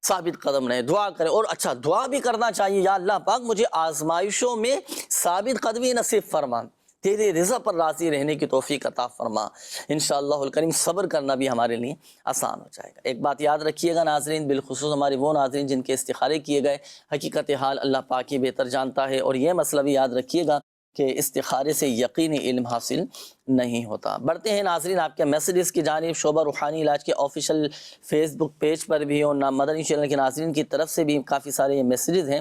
ثابت قدم رہیں, دعا کریں. اور اچھا دعا بھی کرنا چاہیے, یا اللہ پاک مجھے آزمائشوں میں ثابت قدمی نصیب فرما, تیرے رضا پر راضی رہنے کی توفیق عطا فرما. انشاءاللہ الکریم صبر کرنا بھی ہمارے لیے آسان ہو جائے گا. ایک بات یاد رکھیے گا ناظرین, بالخصوص ہمارے وہ ناظرین جن کے استخارے کیے گئے, حقیقت حال اللہ پاک ہی بہتر جانتا ہے. اور یہ مسئلہ بھی یاد رکھیے گا کہ استخارے سے یقینی علم حاصل نہیں ہوتا. بڑھتے ہیں ناظرین آپ کے میسیجز کی جانب. شعبہ روحانی علاج کے آفیشیل فیس بک پیج پر بھی اور مدنی چینل کے ناظرین کی طرف سے بھی کافی سارے میسیجز ہیں,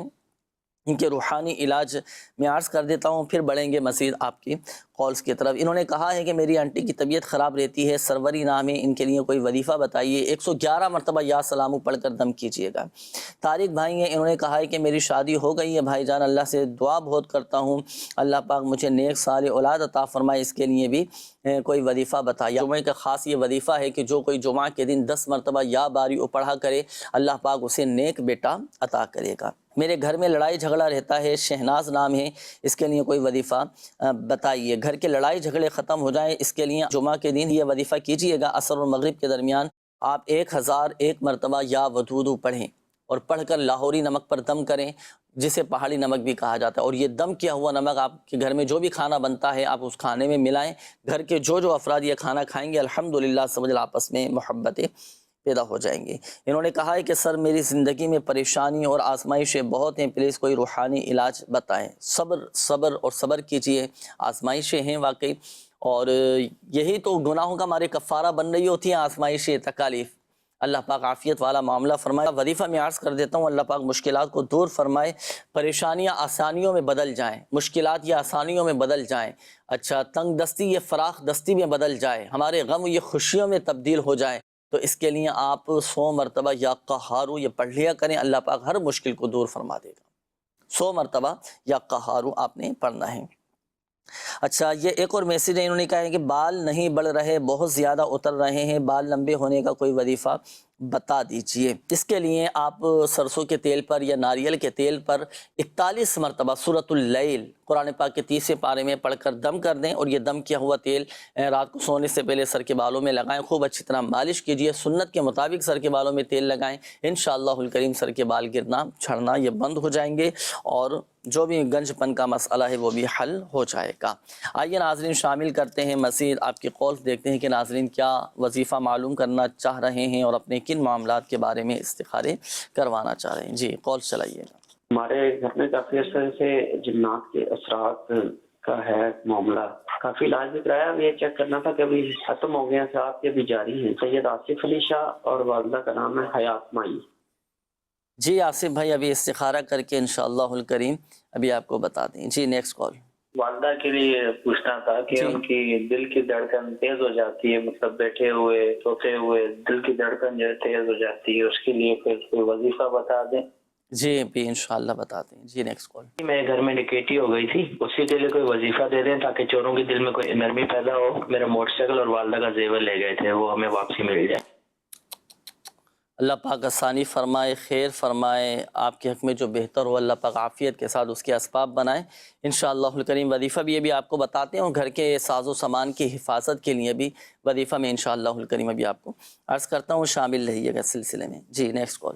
ان کے روحانی علاج میں عرض کر دیتا ہوں, پھر بڑھیں گے مزید آپ کی کالز کی طرف. انہوں نے کہا ہے کہ میری آنٹی کی طبیعت خراب رہتی ہے, سروری نام ہے, ان کے لیے کوئی وظیفہ بتائیے. 111 مرتبہ یا سلامو پڑھ کر دم کیجئے گا. طارق بھائی ہیں, انہوں نے کہا ہے کہ میری شادی ہو گئی ہے بھائی جان, اللہ سے دعا بہت کرتا ہوں, اللہ پاک مجھے نیک صالح اولاد عطا فرمائے, اس کے لیے بھی کوئی وظیفہ بتائیے. جمعہ کا خاص یہ وظیفہ ہے کہ جو کوئی جمعہ کے دن 10 مرتبہ یا باری پڑھا کرے, اللہ پاک اسے نیک بیٹا عطا کرے گا. میرے گھر میں لڑائی جھگڑا رہتا ہے, شہناز نام ہے, اس کے لیے کوئی وظیفہ بتائیے. گھر کے لڑائی جھگڑے ختم ہو جائیں, اس کے لیے جمعہ کے دن یہ وظیفہ کیجئے گا. عصر اور مغرب کے درمیان آپ 1001 مرتبہ یا ودود پڑھیں, اور پڑھ کر لاہوری نمک پر دم کریں, جسے پہاڑی نمک بھی کہا جاتا ہے. اور یہ دم کیا ہوا نمک آپ کے گھر میں جو بھی کھانا بنتا ہے آپ اس کھانے میں ملائیں. گھر کے جو افراد یہ کھانا کھائیں گے الحمدللہ سمجھ آپس میں محبتیں پیدا ہو جائیں گے. انہوں نے کہا ہے کہ سر میری زندگی میں پریشانی اور آزمائشیں بہت ہیں, پلیز کوئی روحانی علاج بتائیں. صبر اور صبر کیجئے, آزمائشیں ہیں واقعی, اور یہی تو گناہوں کا ہمارے کفارہ بن رہی ہوتی ہیں آزمائشیں, تکالیف. اللہ پاک عافیت والا معاملہ فرمائے. وظیفہ میں عرض کر دیتا ہوں, اللہ پاک مشکلات کو دور فرمائے, پریشانیاں آسانیوں میں بدل جائیں, مشکلات یہ آسانیوں میں بدل جائیں. اچھا تنگ دستی یہ فراخ دستی میں بدل جائے, ہمارے غم یہ خوشیوں میں تبدیل ہو جائے. تو اس کے لیے آپ 100 مرتبہ یا قہارو یہ پڑھ لیا کریں, اللہ پاک ہر مشکل کو دور فرما دے گا. 100 مرتبہ یا قہارو آپ نے پڑھنا ہے. اچھا یہ ایک اور میسیج ہے, انہوں نے کہا ہے کہ بال نہیں بڑھ رہے, بہت زیادہ اتر رہے ہیں, بال لمبے ہونے کا کوئی وظیفہ بتا دیجئے. اس کے لیے آپ سرسوں کے تیل پر یا ناریل کے تیل پر 41 مرتبہ سورۃ اللیل قرآن پاک کے 30 پارے میں پڑھ کر دم کر دیں, اور یہ دم کیا ہوا تیل رات کو سونے سے پہلے سر کے بالوں میں لگائیں. خوب اچھی طرح مالش کیجئے, سنت کے مطابق سر کے بالوں میں تیل لگائیں. انشاءاللہ الکریم سر کے بال گرنا جھڑنا یہ بند ہو جائیں گے, اور جو بھی گنج پن کا مسئلہ ہے وہ بھی حل ہو جائے گا. آئیے ناظرین شامل کرتے ہیں مزید آپ کے کالز, دیکھتے ہیں کہ ناظرین کیا وظیفہ معلوم کرنا چاہ رہے ہیں اور اپنے کن معاملات کے بارے میں استخارے کروانا چاہ رہے ہیں. جی کالز چلائیے گا. ہمارے گھر میں کافی عرصے سے جنات کے اثرات کا ہے معاملہ, کافی علاج بھی کرایا, اب یہ چیک کرنا تھا کہ ابھی ختم ہو گئے اثرات کے بھی جاری ہیں. سید آصف علی شاہ اور والدہ کا نام ہے حیات مائی. جی آصف بھائی ابھی استخارہ کر کے انشاءاللہ الکریم ابھی آپ کو بتا دیں. جی نیکسٹ کال. والدہ کے لیے پوچھنا تھا کہ ان کی دل کی دھڑکن تیز ہو جاتی ہے, مطلب بیٹھے ہوئے سوتے ہوئے دل کی دھڑکن جو ہے تیز ہو جاتی ہے, اس کے لیے پھر کوئی وظیفہ بتا دیں. جی بھی انشاءاللہ بتا دیں. جی نیکسٹ کال. میرے گھر میں ڈکیٹی ہو گئی تھی, اسی کے لیے کوئی وظیفہ دے دیں تاکہ چوروں کے دل میں کوئی نرمی پیدا ہو. میرا موٹر سائیکل اور والدہ کا زیور لے گئے تھے, وہ ہمیں واپسی مل جائے. اللہ پاک آسانی فرمائے, خیر فرمائے, آپ کے حق میں جو بہتر ہو اللہ پاک عافیت کے ساتھ اس کے اسباب بنائے. انشاءاللہ الکریم وظیفہ بھی ابھی آپ کو بتاتے ہیں, اور گھر کے ساز و سامان کی حفاظت کے لیے بھی وظیفہ میں انشاءاللہ الکریم ابھی آپ کو عرض کرتا ہوں, شامل رہیے گا سلسلے میں. جی نیکسٹ کال.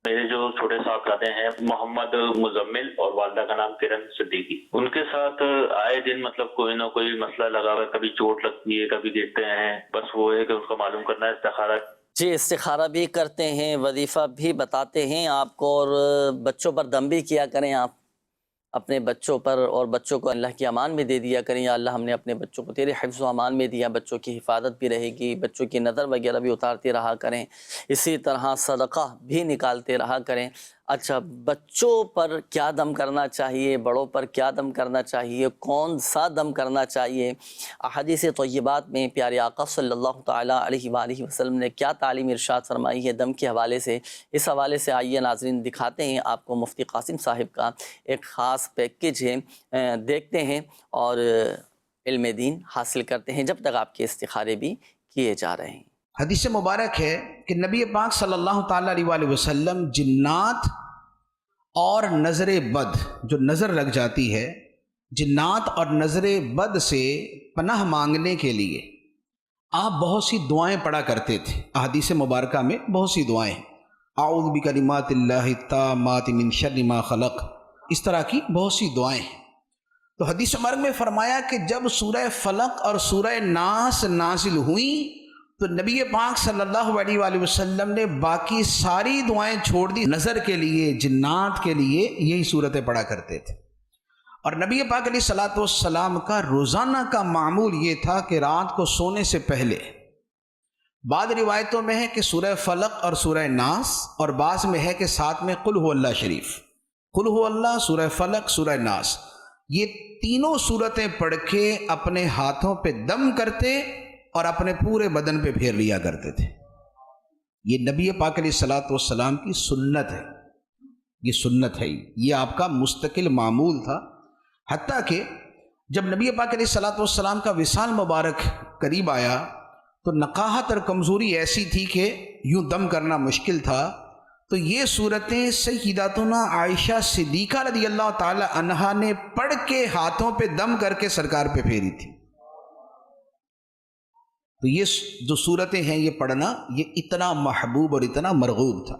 میرے جو چھوٹے صاحبزادے ہیں محمد مزمل اور والدہ کا نام کرن صدیقی, ان کے ساتھ آئے دن مطلب کوئی نہ کوئی مسئلہ لگا ہوا ہے, کبھی چوٹ لگتی ہے کبھی گرتے ہیں, بس وہ ہے کہ اس کو معلوم کرنا ہے استخارہ. جی استخارہ بھی کرتے ہیں, وظیفہ بھی بتاتے ہیں آپ کو, اور بچوں پر دم بھی کیا کریں آپ اپنے بچوں پر, اور بچوں کو اللہ کی امان میں دے دیا کریں. یا اللہ ہم نے اپنے بچوں کو تیرے حفظ و امان میں دیا, بچوں کی حفاظت بھی رہے گی, بچوں کی نظر وغیرہ بھی اتارتے رہا کریں. اسی طرح صدقہ بھی نکالتے رہا کریں. اچھا، بچوں پر کیا دم کرنا چاہیے، بڑوں پر کیا دم کرنا چاہیے، کون سا دم کرنا چاہیے؟ احادیث طیبات میں پیارے آقا صلی اللہ تعالیٰ علیہ وآلہ وسلم نے کیا تعلیم ارشاد فرمائی ہے دم کے حوالے سے؟ اس حوالے سے آئیے ناظرین دکھاتے ہیں آپ کو مفتی قاسم صاحب کا ایک خاص پیکیج ہے، دیکھتے ہیں اور علم دین حاصل کرتے ہیں جب تک آپ کے استخارے بھی کیے جا رہے ہیں۔ حدیث مبارک ہے کہ نبی پاک صلی اللہ تعالیٰ علیہ وآلہ وسلم جنات اور نظر بد جو نظر لگ جاتی ہے، جنات اور نظر بد سے پناہ مانگنے کے لیے آپ بہت سی دعائیں پڑھا کرتے تھے۔ احادیث مبارکہ میں بہت سی دعائیں ہیں، اعوذ بکلمات اللہ التامات من شر ما خلق، اس طرح کی بہت سی دعائیں ہیں۔ تو حدیث مبارک میں فرمایا کہ جب سورہ فلق اور سورہ ناس نازل ہوئیں تو نبی پاک صلی اللہ علیہ وآلہ وسلم نے باقی ساری دعائیں چھوڑ دی، نظر کے لیے، جنات کے لیے یہی صورتیں پڑھا کرتے تھے۔ اور نبی پاک علیہ الصلوۃ والسلام کا روزانہ کا معمول یہ تھا کہ رات کو سونے سے پہلے، بعض روایتوں میں ہے کہ سورہ فلق اور سورہ ناس، اور بعض میں ہے کہ ساتھ میں قل هو اللہ شریف، قل هو اللہ، سورہ فلق، سورہ ناس، یہ تینوں صورتیں پڑھ کے اپنے ہاتھوں پہ دم کرتے اور اپنے پورے بدن پہ پھیر لیا کرتے تھے۔ یہ نبی پاک علیہ الصلوۃ والسلام کی سنت ہے، یہ سنت ہے، یہ آپ کا مستقل معمول تھا۔ حتیٰ کہ جب نبی پاک علیہ الصلوۃ والسلام کا وصال مبارک قریب آیا تو نقاہت اور کمزوری ایسی تھی کہ یوں دم کرنا مشکل تھا، تو یہ صورتیں سیداتنا عائشہ صدیقہ رضی اللہ تعالی عنہا نے پڑھ کے ہاتھوں پہ دم کر کے سرکار پہ پھیری تھی۔ تو یہ جو صورتیں ہیں یہ پڑھنا یہ اتنا محبوب اور اتنا مرغوب تھا۔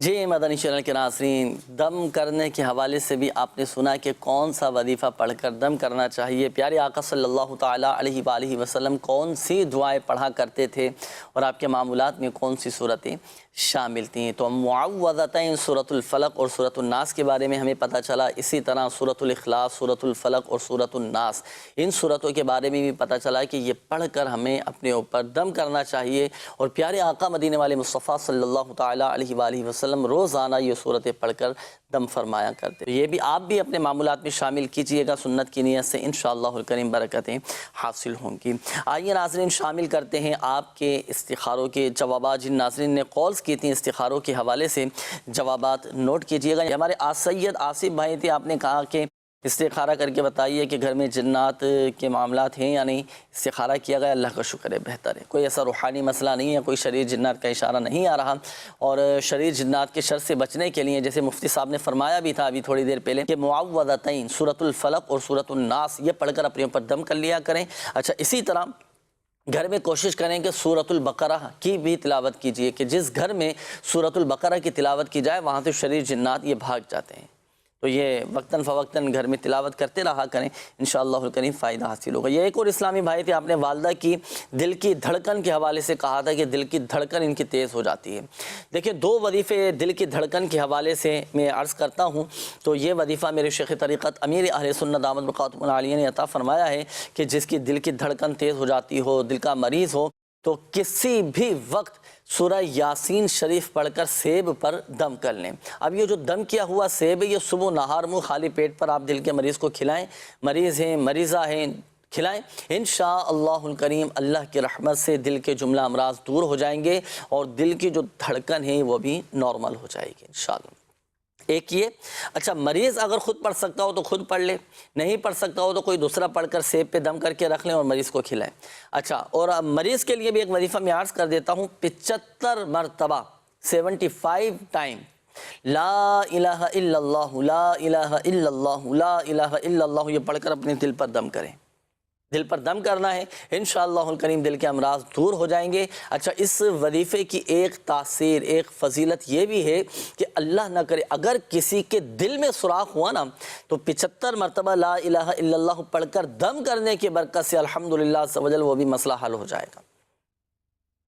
جی مدنی چینل کے ناظرین، دم کرنے کے حوالے سے بھی آپ نے سنا کہ کون سا وظیفہ پڑھ کر دم کرنا چاہیے، پیارے آقا صلی اللہ تعالیٰ علیہ وآلہ وسلم کون سی دعائیں پڑھا کرتے تھے اور آپ کے معمولات میں کون سی صورتیں شامل تھیں۔ تو معوذتین سورۃ الفلق اور سورۃ الناس کے بارے میں ہمیں پتہ چلا، اسی طرح سورۃ الاخلاص، سورۃ الفلق اور سورۃ الناس، ان صورتوں کے بارے میں بھی پتہ چلا کہ یہ پڑھ کر ہمیں اپنے اوپر دم کرنا چاہیے، اور پیارے آقا مدینے والے مصطفیٰ صلی اللہ تعالیٰ علیہ وآلہ وسلم روزانہ یہ صورتیں پڑھ کر دم فرمایا کرتے۔ یہ بھی آپ بھی اپنے معمولات میں شامل کیجئے گا، سنت کی نیت سے انشاءاللہ الکریم برکتیں حاصل ہوں گی۔ آئیے ناظرین شامل کرتے ہیں آپ کے استخاروں کے جوابات۔ جن ناظرین نے کالز کی تھیں استخاروں کے حوالے سے جوابات نوٹ کیجئے گا۔ ہمارے سید آصف بھائی تھے، آپ نے کہا کہ استخارہ کر کے بتائیے کہ گھر میں جنات کے معاملات ہیں یا نہیں۔ استخارہ کیا گیا، اللہ کا شکر ہے، بہتر ہے، کوئی ایسا روحانی مسئلہ نہیں ہے، کوئی شریر جنات کا اشارہ نہیں آ رہا، اور شریر جنات کے شر سے بچنے کے لیے جیسے مفتی صاحب نے فرمایا بھی تھا ابھی تھوڑی دیر پہلے کہ معوذتین سورۃ الفلق اور سورۃ الناس یہ پڑھ کر اپنے اوپر دم کر لیا کریں۔ اچھا، اسی طرح گھر میں کوشش کریں کہ سورۃ البقرہ کی بھی تلاوت کیجئے، کہ جس گھر میں سورۃ البقرہ کی تلاوت کی جائے وہاں سے شریر جنات یہ بھاگ جاتے ہیں، تو یہ وقتاً فوقتاً گھر میں تلاوت کرتے رہا کریں، انشاءاللہ الکریم فائدہ حاصل ہوگا۔ یہ ایک اور اسلامی بھائی تھے، آپ نے والدہ کی دل کی دھڑکن کے حوالے سے کہا تھا کہ دل کی دھڑکن ان کی تیز ہو جاتی ہے۔ دیکھیں، دو وظیفے دل کی دھڑکن کے حوالے سے میں عرض کرتا ہوں، تو یہ وظیفہ میرے شیخ طریقت امیر اہل سنت دامت برکاتہم العالیہ نے عطا فرمایا ہے کہ جس کی دل کی دھڑکن تیز ہو جاتی ہو، دل کا مریض ہو، تو کسی بھی وقت سورہ یاسین شریف پڑھ کر سیب پر دم کر لیں۔ اب یہ جو دم کیا ہوا سیب ہے، یہ صبح نہار منہ خالی پیٹ پر آپ دل کے مریض کو کھلائیں، مریض ہیں مریضہ ہیں کھلائیں، انشاءاللہ الکریم اللہ کی رحمت سے دل کے جملہ امراض دور ہو جائیں گے اور دل کی جو دھڑکن ہے وہ بھی نارمل ہو جائے گی انشاءاللہ۔ ایک یہ، اچھا مریض اگر خود پڑھ سکتا ہو تو خود پڑھ لے، نہیں پڑھ سکتا ہو تو کوئی دوسرا پڑھ کر سیب پہ دم کر کے رکھ لیں اور مریض کو کھلائیں۔ اچھا، اور مریض کے لیے بھی ایک وظیفہ میں عرض کر دیتا ہوں، 75 مرتبہ 75 ٹائم لا الہ الا اللہ لا الہ الا اللہ لا الہ الا اللہ یہ پڑھ کر اپنے دل پر دم کریں۔ دل پر دم کرنا ہے، انشاءاللہ الکریم دل کے امراض دور ہو جائیں گے۔ اچھا، اس وظیفے کی ایک تاثیر، ایک فضیلت یہ بھی ہے کہ اللہ نہ کرے اگر کسی کے دل میں سوراخ ہوا نا تو 75 مرتبہ لا الہ الا اللہ پڑھ کر دم کرنے کی برکت سے الحمدللہ عز و جل وہ بھی مسئلہ حل ہو جائے گا۔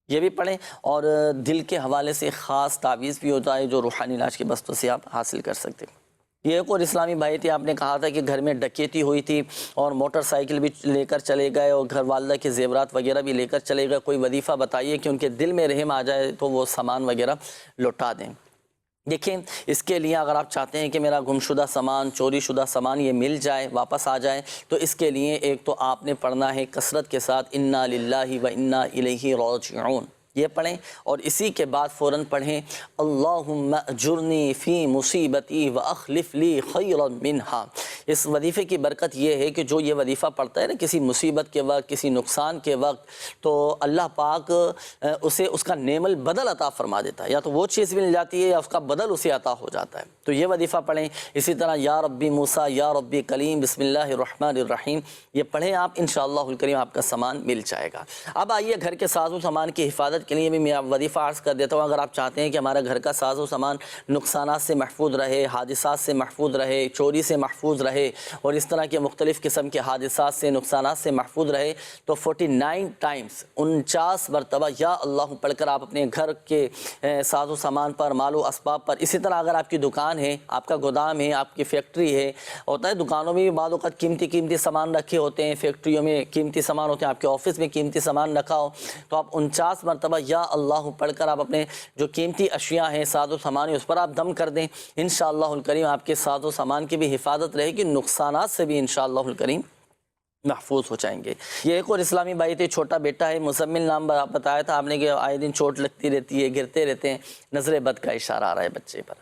یہ بھی پڑھیں، اور دل کے حوالے سے خاص تعویذ بھی ہوتا ہے جو روحانی علاج کے بستوں سے آپ حاصل کر سکتے ہیں۔ یہ ایک اور اسلامی بھائی تھے، آپ نے کہا تھا کہ گھر میں ڈکیتی ہوئی تھی اور موٹر سائیکل بھی لے کر چلے گئے اور گھر والدہ کے زیورات وغیرہ بھی لے کر چلے گئے، کوئی وظیفہ بتائیے کہ ان کے دل میں رحم آ جائے تو وہ سامان وغیرہ لوٹا دیں۔ دیکھیں اس کے لیے اگر آپ چاہتے ہیں کہ میرا گمشدہ سامان چوری شدہ سامان یہ مل جائے واپس آ جائے تو اس کے لیے ایک تو آپ نے پڑھنا ہے کثرت کے ساتھ انا للہ و انا الیہ راجعون، یہ پڑھیں، اور اسی کے بعد فوراً پڑھیں اللہم اجرنی فی مصیبتی واخلف لی خیرا منہا۔ اس وظیفے کی برکت یہ ہے کہ جو یہ وظیفہ پڑھتا ہے نا کسی مصیبت کے وقت کسی نقصان کے وقت، تو اللہ پاک اسے اس کا نعم البدل عطا فرما دیتا ہے، یا تو وہ چیز مل جاتی ہے یا اس کا بدل اسے عطا ہو جاتا ہے۔ تو یہ وظیفہ پڑھیں۔ اسی طرح یا ربی موسیٰ یا ربی کلیم بسم اللہ الرحمن الرحیم، یہ پڑھیں آپ، انشاءاللہ الکریم آپ کا سامان مل جائے گا۔ اب آئیے گھر کے ساز و سامان کی حفاظت کے لیے بھی میں وظیفہ عرض کر دیتا ہوں۔ اگر آپ چاہتے ہیں کہ ہمارا گھر کا ساز و سامان نقصانات سے محفوظ رہے، حادثات سے محفوظ رہے، چوری سے محفوظ رہے اور اس طرح کے مختلف قسم کے حادثات سے نقصانات سے محفوظ رہے، تو 49 ٹائمز 49 مرتبہ یا اللہ پڑھ کر آپ اپنے گھر کے ساز و سامان پر، مال و اسباب پر، اسی طرح اگر آپ کی دکان ہے، آپ کا گودام ہے، آپ کی فیکٹری ہے، ہوتا ہے دکانوں میں بھی بعض اوقات قیمتی سامان رکھے ہوتے ہیں، فیکٹریوں میں قیمتی سامان ہوتے ہیں، آپ کے آفس میں قیمتی سامان رکھا ہو، تو آپ 49 مرتبہ یا اللہ پڑھ کر آپ اپنے جو قیمتی اشیاء ہیں، ساز و سامان ہے، اس پر آپ دم کر دیں، انشاءاللہ الکریم آپ کے ساز و سامان کی بھی حفاظت رہے گی، نقصانات سے بھی انشاءاللہ الکریم محفوظ ہو جائیں گے۔ یہ ایک اور اسلامی بھائی تھے، چھوٹا بیٹا ہے، مزمل نام بتایا تھا آپ نے کہ آئے دن چوٹ لگتی رہتی ہے، گرتے رہتے ہیں، نظر بد کا اشارہ آ رہا ہے بچے پر۔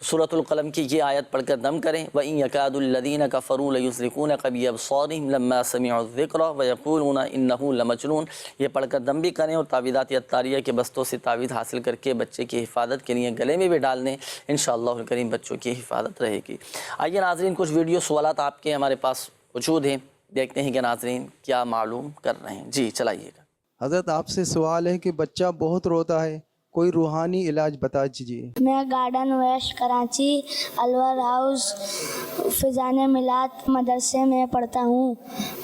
سورۃ القلم کی یہ آیت پڑھ کر دم کریں وَإِن يَكَادُ الَّذِينَ كَفَرُوا لَيُزْلِقُونَكَ بِأَبْصَارِهِمْ لَمَّا سَمِعُوا الذِّكْرَ وَيَقُولُونَ إِنَّهُ لَمَجْنُونَ، یہ پڑھ کر دم بھی کریں اور تعویذات عطاریہ کے بستوں سے تعویذ حاصل کر کے بچے کی حفاظت کے لیے گلے میں بھی ڈال دیں، انشاءاللہ الکریم بچوں کی حفاظت رہے گی۔ آئیے ناظرین کچھ ویڈیو سوالات آپ کے ہمارے پاس موجود ہیں، دیکھتے ہیں کہ ناظرین کیا معلوم کر رہے ہیں۔ جی چلائیے گا۔ حضرت آپ سے سوال ہے کہ بچہ بہت روتا ہے، کوئی روحانی علاج بتا دیجیے۔ میں گارڈن ویسٹ کراچی الور ہاؤس فیضان میلاد مدرسے میں پڑھتا ہوں،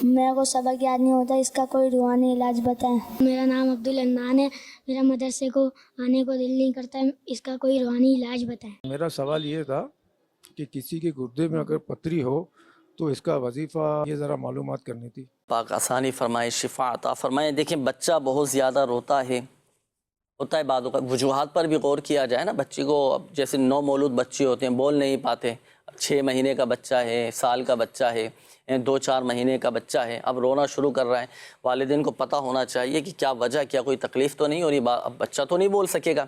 میرے کو سبق یاد نہیں ہوتا، اس کا کوئی روحانی علاج بتائیں۔ میرا نام عبدالعنان ہے، میرا مدرسے کو آنے کو دل نہیں کرتا ہے، اس کا کوئی روحانی علاج بتائیں۔ میرا سوال یہ تھا کہ کسی کے گردے میں اگر پتھری ہو تو اس کا وظیفہ یہ ذرا معلومات کرنی تھی۔ پاک آسانی فرمائے، شفا عطا فرمائے۔ دیکھیں بچہ بہت زیادہ روتا ہے، ہوتا ہے بعض اوقات، وجوہات پر بھی غور کیا جائے نا، بچے کو جیسے نو مولود بچے ہوتے ہیں، بول نہیں پاتے، 6 مہینے کا بچہ ہے، سال کا بچہ ہے، 2-4 مہینے کا بچہ ہے، اب رونا شروع کر رہا ہے، والدین کو پتہ ہونا چاہیے کہ کیا وجہ، کیا کوئی تکلیف تو نہیں ہو رہی، اب بچہ تو نہیں بول سکے گا۔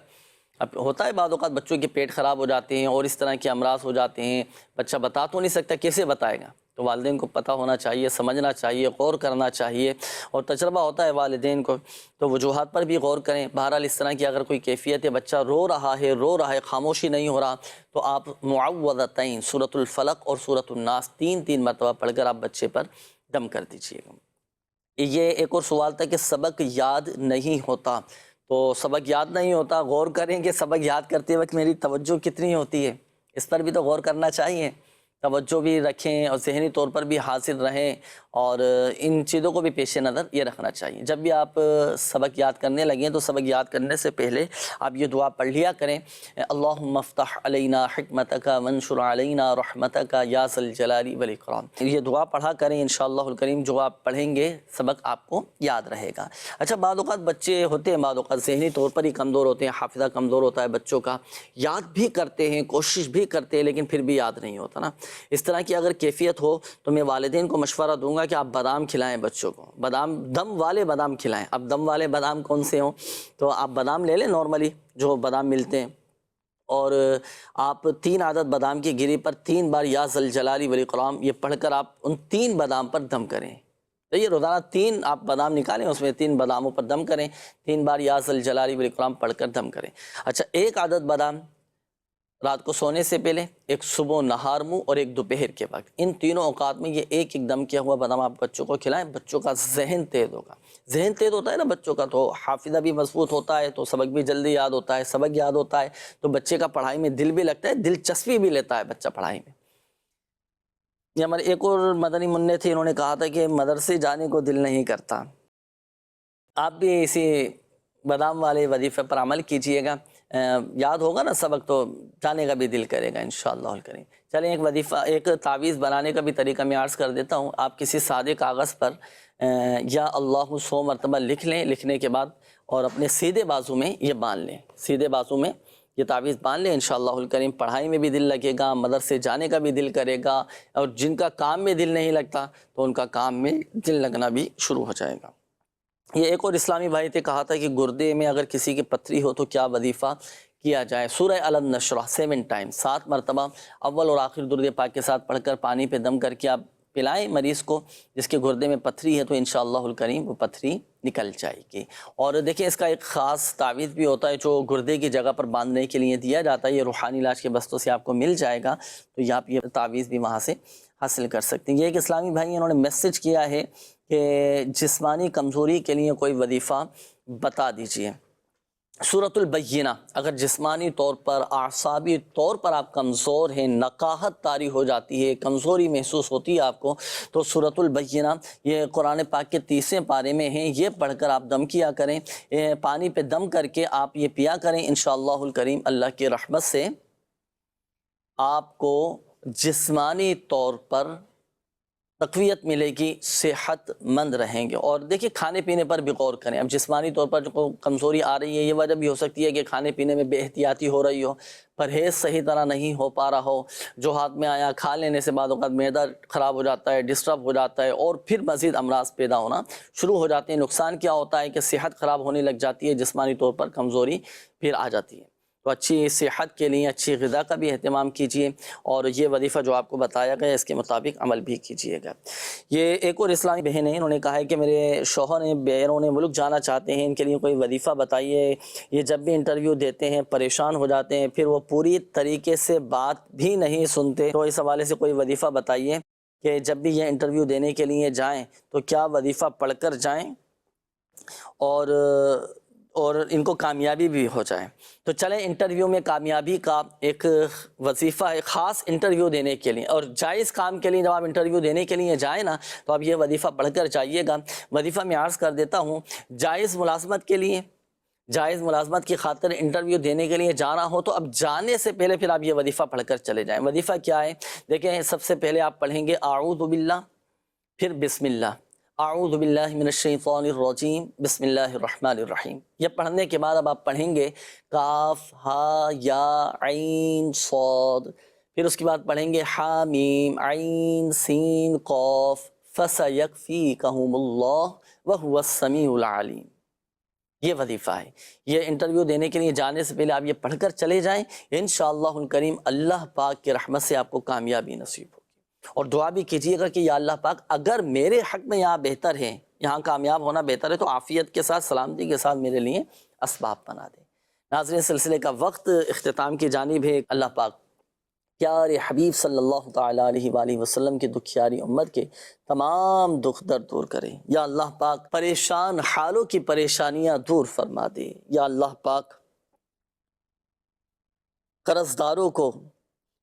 اب ہوتا ہے بعض اوقات بچوں کے پیٹ خراب ہو جاتے ہیں اور اس طرح کے امراض ہو جاتے ہیں، بچہ بتا تو نہیں سکتا، کیسے بتائے گا؟ تو والدین کو پتہ ہونا چاہیے، سمجھنا چاہیے، غور کرنا چاہیے، اور تجربہ ہوتا ہے والدین کو، تو وجوہات پر بھی غور کریں۔ بہرحال اس طرح کی اگر کوئی کیفیت ہے، بچہ رو رہا ہے، خاموشی نہیں ہو رہا، تو آپ معوذتین سورۃ الفلق اور سورۃ الناس 3 مرتبہ پڑھ کر آپ بچے پر دم کر دیجیے گا۔ یہ ایک اور سوال تھا کہ سبق یاد نہیں ہوتا، تو سبق یاد نہیں ہوتا، غور کریں کہ سبق یاد کرتے وقت میری توجہ کتنی ہوتی ہے، اس پر بھی تو غور کرنا چاہیے، توجہ بھی رکھیں اور ذہنی طور پر بھی حاضر رہیں، اور ان چیزوں کو بھی پیش نظر یہ رکھنا چاہیے۔ جب بھی آپ سبق یاد کرنے لگیں تو سبق یاد کرنے سے پہلے آپ یہ دعا پڑھ لیا کریں، اللہم افتح علینا حکمتک وانشر علینا رحمتک یا ذی الجلال والاکرام، یہ دعا پڑھا کریں، انشاءاللہ الکریم جو آپ پڑھیں گے سبق آپ کو یاد رہے گا۔ اچھا بعض اوقات بچے ہوتے ہیں، بعض اوقات ذہنی طور پر ہی کمزور ہوتے ہیں، حافظہ کمزور ہوتا ہے بچوں کا، یاد بھی کرتے ہیں، کوشش بھی کرتے ہیں، لیکن پھر بھی یاد نہیں ہوتا نا۔ اس طرح کی اگر کیفیت ہو تو میں والدین کو مشورہ دوں گا کہ آپ بادام کھلائیں بچوں کو، بادام دم والے بادام کھلائیں۔ اب دم والے بادام کون سے ہوں تو آپ بادام لے لیں، نارملی جو بادام ملتے ہیں، اور آپ 3 عدد بادام کی گری پر 3 بار یا ذی الجلال والاکرام یہ پڑھ کر آپ ان 3 بادام پر دم کریں۔ تو یہ روزانہ 3 آپ بادام نکالیں، اس میں 3 باداموں پر دم کریں، 3 بار یا ذی الجلال والاکرام پڑھ کر دم کریں۔ اچھا 1 عدد بادام رات کو سونے سے پہلے، 1 صبح و نہار منہ، اور 1 دوپہر کے وقت، ان تینوں اوقات میں یہ ایک دم کیا ہوا بادام آپ بچوں کو کھلائیں، بچوں کا ذہن تیز ہوگا۔ ذہن تیز ہوتا ہے نا بچوں کا تو حافظہ بھی مضبوط ہوتا ہے، تو سبق بھی جلدی یاد ہوتا ہے، سبق یاد ہوتا ہے تو بچے کا پڑھائی میں دل بھی لگتا ہے، دلچسپی بھی لیتا ہے بچہ پڑھائی میں۔ یہ ہمارے ایک اور مدنی منع تھے، انہوں نے کہا تھا کہ مدرسے جانے کو دل نہیں کرتا۔ آپ بھی اسی بادام والے وظیفے پر عمل کیجئے گا، یاد ہوگا نا سبق تو جانے کا بھی دل کرے گا انشاءاللہ الکریم۔ چلیں ایک وظیفہ، ایک تعویذ بنانے کا بھی طریقہ میں عرض کر دیتا ہوں۔ آپ کسی سادے کاغذ پر یا اللہ 100 مرتبہ لکھ لیں، لکھنے کے بعد اور اپنے سیدھے بازو میں یہ باندھ لیں، سیدھے بازو میں یہ تعویذ باندھ لیں انشاءاللہ الکریم، پڑھائی میں بھی دل لگے گا، مدرسے جانے کا بھی دل کرے گا، اور جن کا کام میں دل نہیں لگتا تو ان کا کام میں دل لگنا بھی شروع ہو جائے گا۔ یہ ایک اور اسلامی بھائی تھے، کہا تھا کہ گردے میں اگر کسی کی پتھری ہو تو کیا وظیفہ کیا جائے؟ سورہ الم نشرح 7 ٹائم 7 مرتبہ اول اور آخر درود پاک کے ساتھ پڑھ کر پانی پہ دم کر کے آپ پلائیں مریض کو جس کے گردے میں پتھری ہے، تو انشاءاللہ الکریم وہ پتھری نکل جائے گی۔ اور دیکھیں اس کا ایک خاص تعویذ بھی ہوتا ہے جو گردے کی جگہ پر باندھنے کے لیے دیا جاتا ہے، یہ روحانی علاج کے بستوں سے آپ کو مل جائے گا، تو یہ آپ یہ تعویذ بھی وہاں سے حاصل کر سکتے ہیں۔ یہ ایک اسلامی بھائی انہوں نے میسج کیا ہے کہ جسمانی کمزوری کے لیے کوئی وظیفہ بتا دیجئے۔ سورۃ البینہ، اگر جسمانی طور پر اعصابی طور پر آپ کمزور ہیں، نقاہت طاری ہو جاتی ہے، کمزوری محسوس ہوتی ہے آپ کو، تو سورۃ البینہ یہ قرآن پاک کے 30ویں پارے میں ہیں، یہ پڑھ کر آپ دم کیا کریں، پانی پہ دم کر کے آپ یہ پیا کریں، انشاءاللہ الکریم اللہ کی رحمت سے آپ کو جسمانی طور پر تقویت ملے گی، صحت مند رہیں گے۔ اور دیکھیں کھانے پینے پر بھی غور کریں، اب جسمانی طور پر جو کمزوری آ رہی ہے یہ وجہ بھی ہو سکتی ہے کہ کھانے پینے میں بے احتیاطی ہو رہی ہو، پرہیز صحیح طرح نہیں ہو پا رہا ہو، جو ہاتھ میں آیا کھا لینے سے بعد اوقات معدہ خراب ہو جاتا ہے، ڈسٹرب ہو جاتا ہے، اور پھر مزید امراض پیدا ہونا شروع ہو جاتے ہیں۔ نقصان کیا ہوتا ہے کہ صحت خراب ہونے لگ جاتی ہے، جسمانی طور پر کمزوری پھر آ جاتی ہے۔ تو اچھی صحت کے لیے اچھی غذا کا بھی اہتمام کیجیے، اور یہ وظیفہ جو آپ کو بتایا گیا اس کے مطابق عمل بھی کیجیے گا۔ یہ ایک اور اسلامی بہن ہے، انہوں نے کہا ہے کہ میرے شوہر بیرون ملک جانا چاہتے ہیں، ان کے لیے کوئی وظیفہ بتائیے، یہ جب بھی انٹرویو دیتے ہیں پریشان ہو جاتے ہیں، پھر وہ پوری طریقے سے بات بھی نہیں سنتے، تو اس حوالے سے کوئی وظیفہ بتائیے کہ جب بھی یہ انٹرویو دینے کے لیے جائیں تو کیا وظیفہ پڑھ کر جائیں اور ان کو کامیابی بھی ہو جائے۔ تو چلیں انٹرویو میں کامیابی کا ایک وظیفہ ہے، خاص انٹرویو دینے کے لیے اور جائز کام کے لیے جب آپ انٹرویو دینے کے لیے جائیں نا تو آپ یہ وظیفہ پڑھ کر جائیے گا۔ وظیفہ میں عرض کر دیتا ہوں، جائز ملازمت کے لیے، جائز ملازمت کی خاطر انٹرویو دینے کے لیے جانا ہو تو اب جانے سے پہلے پھر آپ یہ وظیفہ پڑھ کر چلے جائیں۔ وظیفہ کیا ہے؟ دیکھیں سب سے پہلے آپ پڑھیں گے اعوذ باللہ، پھر بسم اللہ، اعوذ باللہ من الشیطان الرجیم، بسم اللہ الرحمن الرحیم۔ یہ پڑھنے کے بعد اب آپ پڑھیں گے کاف ہا یا عین صاد، پھر اس کے بعد پڑھیں گے حامیم عین سین قاف، فسیکفیکہم اللہ وہو السمیع العلیم۔ یہ وظیفہ ہے، یہ انٹرویو دینے کے لیے جانے سے پہلے آپ یہ پڑھ کر چلے جائیں، انشاءاللہ الکریم اللہ پاک کی رحمت سے آپ کو کامیابی نصیب ہوگی۔ اور دعا بھی کیجیے گا کہ یا اللہ پاک اگر میرے حق میں یہاں بہتر ہے، یہاں کامیاب ہونا بہتر ہے، تو عافیت کے ساتھ سلامتی کے ساتھ میرے لیے اسباب بنا دے۔ ناظرین سلسلے کا وقت اختتام کی جانب ہے۔ اللہ پاک پیارے حبیب صلی اللہ تعالیٰ علیہ وآلہ وسلم کی دکھیاری امت کے تمام دکھ درد دور کرے۔ یا اللہ پاک پریشان حالوں کی پریشانیاں دور فرما دے۔ یا اللہ پاک قرض داروں کو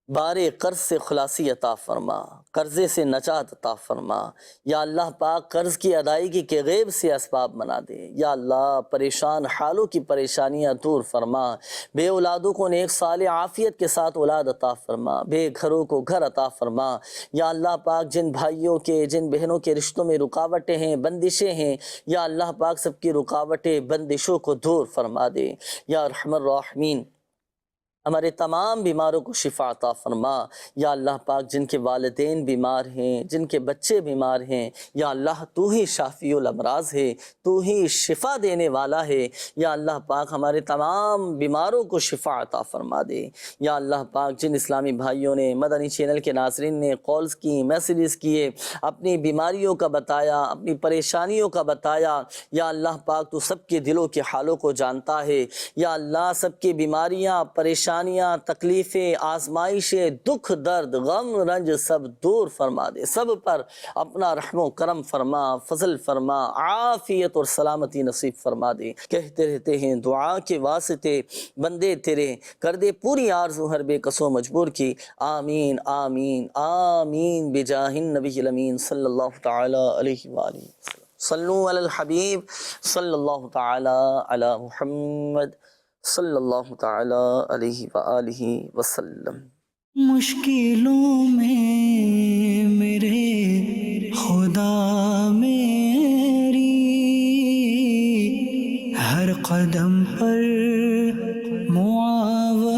بارے قرض سے خلاصی عطا فرما، قرضے سے نجات عطا فرما۔ یا اللہ پاک قرض کی ادائیگی کے غیب سے اسباب بنا دے۔ یا اللہ پریشان حالوں کی پریشانیاں دور فرما، بے اولادوں کو نیک صالح عافیت کے ساتھ اولاد عطا فرما، بے گھروں کو گھر عطا فرما۔ یا اللہ پاک جن بھائیوں کے جن بہنوں کے رشتوں میں رکاوٹیں ہیں، بندشیں ہیں، یا اللہ پاک سب کی رکاوٹیں بندشوں کو دور فرما دے۔ یا ارحم الراحمین ہمارے تمام بیماروں کو شفا عطا فرما۔ یا اللہ پاک جن کے والدین بیمار ہیں، جن کے بچے بیمار ہیں، یا اللہ تو ہی شافی الامراض ہے، تو ہی شفا دینے والا ہے۔ یا اللہ پاک ہمارے تمام بیماروں کو شفا عطا فرما دے۔ یا اللہ پاک جن اسلامی بھائیوں نے مدنی چینل کے ناظرین نے کالز کی، میسیجز کیے، اپنی بیماریوں کا بتایا، اپنی پریشانیوں کا بتایا، یا اللہ پاک تو سب کے دلوں کے حالوں کو جانتا ہے۔ یا اللہ سب کی بیماریاں، پریشانیاں، تکلیفیں، آزمائشیں، دکھ درد، غم رنج سب دور فرما دے۔ سب پر اپنا رحم و کرم فرما، فضل فرما، عافیت اور سلامتی نصیب فرما دے۔ کہتے رہتے ہیں دعا کے واسطے بندے تیرے، کر دے پوری آرزو ہر بے کسو مجبور کی۔ آمین آمین آمین بجاہ النبی الامین صلی اللہ تعالی علیہ وآلہ وسلم۔ صلو علی الحبیب صلی اللہ تعالی علی محمد صلی اللہ تعالی علیہ وآلہ وسلم۔ مشکلوں میں میرے خدا میری ہر قدم پر معاون